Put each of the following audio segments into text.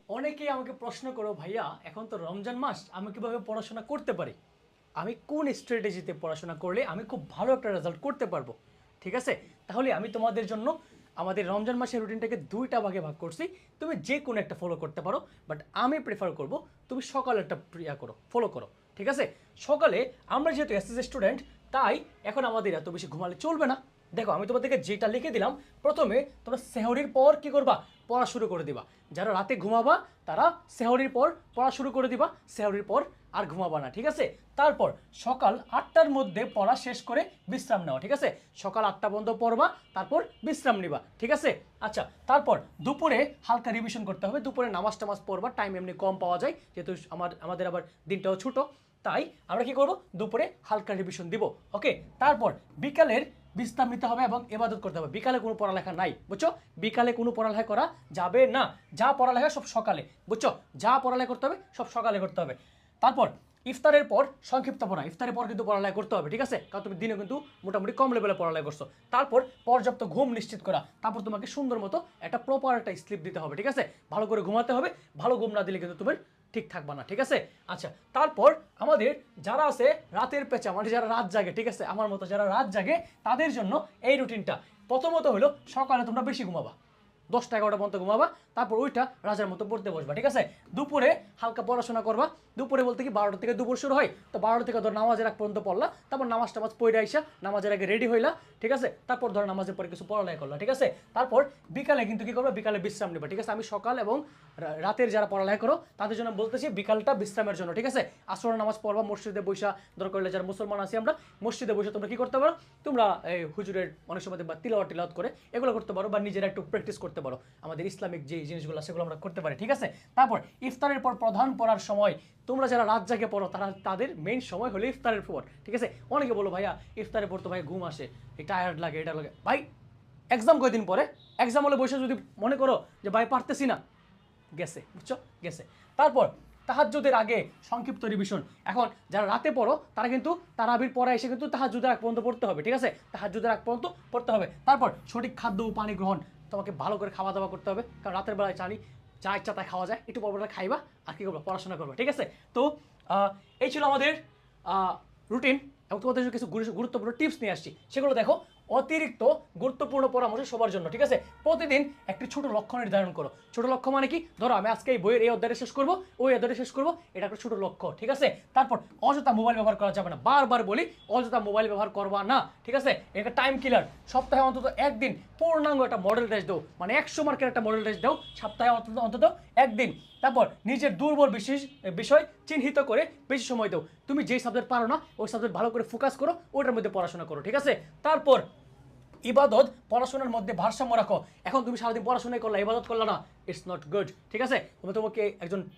অনেকেই আমাকে প্রশ্ন করো ভাইয়া এখন তো রমজান মাস আমি কিভাবে পড়াশোনা করতে পারি, আমি কোন স্ট্র্যাটেজিতে পড়াশোনা করলে আমি খুব ভালো একটা রেজাল্ট করতে পারবো। ঠিক আছে, তাহলে আমি তোমাদের জন্য আমাদের রমজান মাসের রুটিনটাকে দুইটা ভাগে ভাগ করছি। তুমি যে কোনো একটা ফলো করতে পারো, বাট আমি প্রেফার করব তুমি সকালে একটা ফলো করো। ঠিক আছে, সকালে আমরা যেহেতু এসএসসি স্টুডেন্ট, তাই এখন আমাদের এত বেশি ঘুমালে চলবে না। দেখো আমি তোমাদেরকে যেটা লিখে দিলাম, প্রথমে তোমরা সেহরির পর কি করবা, পড়া শুরু করে দিবা। যারা রাতে ঘুমাবা তারা সেহরির পর পড়া শুরু করে দিবা, সেহরির পর আর ঘুমাবা না। ঠিক আছে, তারপর সকাল 8টার মধ্যে পড়া শেষ করে বিশ্রাম নেওয়া। ঠিক আছে, সকাল 8টা পর্যন্ত পড়বা, তারপর বিশ্রাম নিবা। ঠিক আছে, আচ্ছা তারপর দুপুরে হালকা রিভিশন করতে হবে। দুপুরে নামাজ টামাজ পড়বা, টাইম এমনি কম পাওয়া যায় যেহেতু আমাদের আবার দিনটাও ছোটো, তাই আমরা কি করব, দুপুরে হালকা রিভিশন দিব। ওকে, তারপর বিকালের বিশ্রাম নিতে হবে এবং ইবাদত করতে হবে। বিকালে কোনো পড়ালেখা নাই, বুঝছো? বিকালে কোনো পড়ালেখা করা যাবে না। যা পড়ালেখা সব সকালে, বুঝছো? যা পড়ালেখা করতে হবে সব সকালে করতে হবে। তারপর ইফতারের পর সংক্ষিপ্ত পড়া, ইফতারের পর কিন্তু পড়ালেখা করতে হবে। ঠিক আছে, কারণ তুমি দিনে কিন্তু মোটামুটি কম লেভেলে পড়ালেখা করছো। তারপর পর্যাপ্ত ঘুম নিশ্চিত করা, তারপর তোমাকে সুন্দর মতো একটা প্রপার একটা স্লিপ দিতে হবে। ঠিক আছে, ভালো করে ঘুমাতে হবে, ভালো ঘুম না দিলে কিন্তু তোমার ঠিক থাকবে না। ঠিক আছে, আচ্ছা তারপর আমাদের যারা আছে রাতের পেঁচা, মানে যারা রাত জাগে, ঠিক আছে, আমার মতো যারা রাত জাগে, তাদের জন্য এই রুটিনটা প্রথমত হলো সকালে তোমরা বেশি ঘুমাবা, 10টা 11টা পর্যন্ত ঘুমাবা, তারপর ওইটা রাজার মতো পড়তে বসবা। ঠিক আছে, দুপুরে হালকা পড়াশোনা করবা। দুপুরে বলতে কি 12টা থেকে দুপুর শুরু হয়, তো 12টা থেকে ধর নামাজের আগ পর্যন্ত পড়লা, তারপর নামাজ টামাজ পড়ে আইসা নামাজের আগে রেডি হইলা। ঠিক আছে, তারপর ধর নামাজের পরে কিছু পড়ালেখা করলা। ঠিক আছে, তারপর বিকালে কিন্তু কি করবা, বিকালে বিশ্রাম নেবা। ঠিক আছে, আমি সকাল এবং রাতের যারা পড়ালেখা করো তাদের জন্য বলতেছি বিকালটা বিশ্রামের জন্য। ঠিক আছে, আসরের নামাজ পড়বা মসজিদে বৈশা, দরকার হলে যারা মুসলমান আছি আমরা মসজিদে বসে তোমরা কি করতে পারো, তোমরা এই হুজুরের অনেক সময় বা তিলাওয়াত করে এগুলো করতে পারো, বা নিজেরা একটু প্র্যাকটিস করতে পারো। আমাদের ইসলামিক যে জিনিসগুলো সেগুলো আমরা করতে পারি। ঠিক আছে, তারপর ইফতারের পর প্রধান পড়ার সময়, তোমরা যারা রাত জাগে পড়ো তাদের মেইন সময় হলো ইফতারের পর। ঠিক আছে, অনেকে বলো ভাইয়া ইফতারের পর তো ভাই ঘুম আসে, টায়ার্ড লাগে, এটা লাগে। ভাই এক্সাম কয়দিন পরে, এক্সাম হলে বসে যদি মনে করো যে ভাই পারতেছি না, গেছে, বুঝছো, গেছে। তারপর তাহাজ্জুদের আগে সংক্ষিপ্ত রিভিশন। এখন যারা রাতে পড়ো তারা কিন্তু তারাবির পরে এসে কিন্তু তাহাজ্জুদের আগ পর্যন্ত পড়তে হবে। ঠিক আছে, তাহাজ্জুদের আগ পর্যন্ত পড়তে হবে। তারপর সঠিক খাদ্য ও পানি গ্রহণ, তোমাকে ভালো করে খাওয়া দাওয়া করতে হবে, কারণ রাতের বেলায় জানি যা ইচ্ছা তাই খাওয়া যায়, একটু পরপর খাইবা আর কি করবো, পড়াশোনা করবে। ঠিক আছে, তো এই ছিল আমাদের রুটিন, এবং তোমাদের জন্য কিছু গুরুত্বপূর্ণ টিপস নিয়ে আসছি, সেগুলো দেখো। অতিরিক্ত গুরুত্বপূর্ণ পরামর্শ সবার জন্য। ঠিক আছে, প্রতিদিন একটি ছোট লক্ষ্য নির্ধারণ করো। ছোট লক্ষ্য মানে কি, ধরো আমি আজকে এই বইয়ের এই অধ্যায়টা শেষ করবো, ওই অধ্যায়টা শেষ করবো, এটা একটা ছোট লক্ষ্য। ঠিক আছে, তারপর অযথা মোবাইল ব্যবহার করা যাবে না, বারবার বলি অযথা মোবাইল ব্যবহার করবা না। ঠিক আছে, এটা টাইম কিলার। সপ্তাহে অন্তত একদিন পূর্ণাঙ্গ একটা মডেল টেস্ট দাও, মানে 100 মার্কের একটা মডেল টেস্ট দাও সপ্তাহে অন্তত একদিন। তারপর নিজের দুর্বল বিষয় চিহ্নিত করে বেশি সময় দাও। তুমি যেই সাবজেক্ট পারো না ওই সাবজেক্ট ভালো করে ফোকাস করো, ওটার মধ্যে পড়াশোনা করো। ঠিক আছে, তারপর ইবাদত পড়াশোনার মধ্যে ভারসাম্য রাখো। এখন তুমি সারাদিন পড়াশোনাই করলা, ইবাদত করলা না, ইটস নট গুড। ঠিক আছে, তোমাকে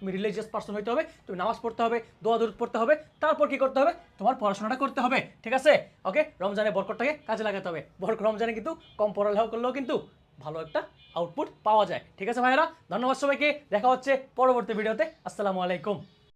তুমি রিলিজিয়াস পার্সন হইতে হবে, তুমি নামাজ পড়তে হবে, দোয়া দরুদ পড়তে হবে, তারপর কি করতে হবে, তোমার পড়াশোনাটা করতে হবে। ঠিক আছে, ওকে, রমজানের বরকতটাকে কাজে লাগাতে হবে। রমজানে কিন্তু কম পড়ালেখা করলেও কিন্তু ভালো একটা আউটপুট পাওয়া যায়। ঠিক আছে ভাইয়েরা, ধন্যবাদ সবাইকে, দেখা হচ্ছে পরবর্তী ভিডিওতে। আসসালামু আলাইকুম।